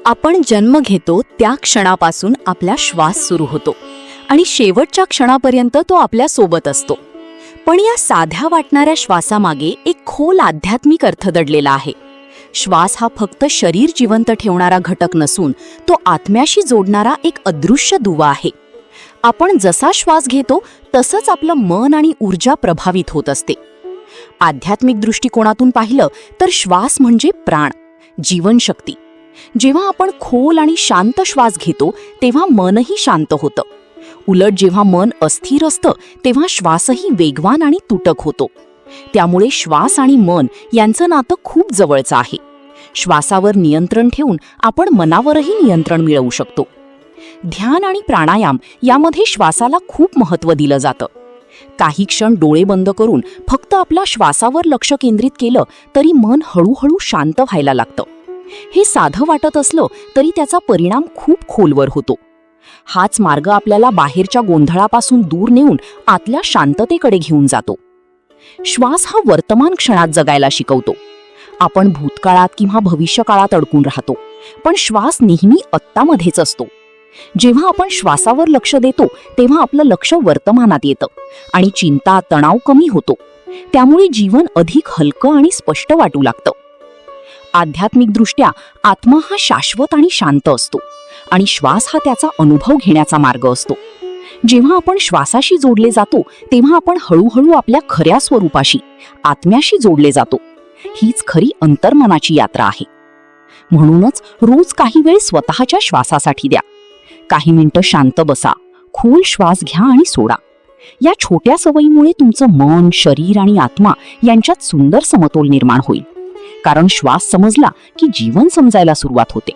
आपण जन्म घेतो त्या क्षणापासून आपला श्वास सुरू होतो आणि शेवटच्या क्षणापर्यंत तो आपल्या सोबत असतो. पण या साध्या वाटणाऱ्या श्वासामागे एक खोल आध्यात्मिक अर्थ दडलेला आहे. श्वास हा फक्त शरीर जिवंत ठेवणारा घटक नसून तो आत्म्याशी जोडणारा एक अदृश्य दुवा आहे. आपण जसा श्वास घेतो तसंच आपलं मन आणि ऊर्जा प्रभावित होत असते. आध्यात्मिक दृष्टिकोनातून पाहिलं तर श्वास म्हणजे प्राण, जीवनशक्ती. जेव्हा आपण खोल आणि शांत श्वास घेतो तेव्हा मनही शांत होतं. उलट जेव्हा मन अस्थिर असतं तेव्हा श्वासही वेगवान आणि तुटक होतो. त्यामुळे श्वास आणि मन यांचं नातं खूप जवळचं आहे. श्वासावर नियंत्रण ठेवून आपण मनावरही नियंत्रण मिळवू शकतो. ध्यान आणि प्राणायाम यामध्ये श्वासाला खूप महत्त्व दिलं जातं. काही क्षण डोळे बंद करून फक्त आपल्या श्वासावर लक्ष केंद्रित केलं तरी मन हळूहळू शांत व्हायला लागतं. हे साधं वाटत असलं तरी त्याचा परिणाम खूप खोलवर होतो. हाच मार्ग आपल्याला बाहेरच्या गोंधळापासून दूर नेऊन आतल्या शांततेकडे घेऊन जातो. श्वास हा वर्तमान क्षणात जगायला शिकवतो. आपण भूतकाळात किंवा भविष्यकाळात अडकून राहतो, पण श्वास नेहमी आत्तामध्येच असतो. जेव्हा आपण श्वासावर लक्ष देतो तेव्हा आपलं लक्ष वर्तमानात येतं आणि चिंता, तणाव कमी होतो. त्यामुळे जीवन अधिक हलकं आणि स्पष्ट वाटू लागतं. आध्यात्मिकदृष्ट्या आत्मा हा शाश्वत आणि शांत असतो आणि श्वास हा त्याचा अनुभव घेण्याचा मार्ग असतो. जेव्हा आपण श्वासाशी जोडले जातो तेव्हा आपण हळूहळू आपल्या खऱ्या स्वरूपाशी, आत्म्याशी जोडले जातो. हीच खरी अंतर्मनाची यात्रा आहे. म्हणूनच रोज काही वेळ स्वतःच्या श्वासासाठी द्या. काही मिनिटं शांत बसा, खोल श्वास घ्या आणि सोडा. या छोट्या सवयीमुळे तुमचं मन, शरीर आणि आत्मा यांच्यात सुंदर समतोल निर्माण होईल. कारण श्वास समजला की जीवन समजायला सुरुवात होते.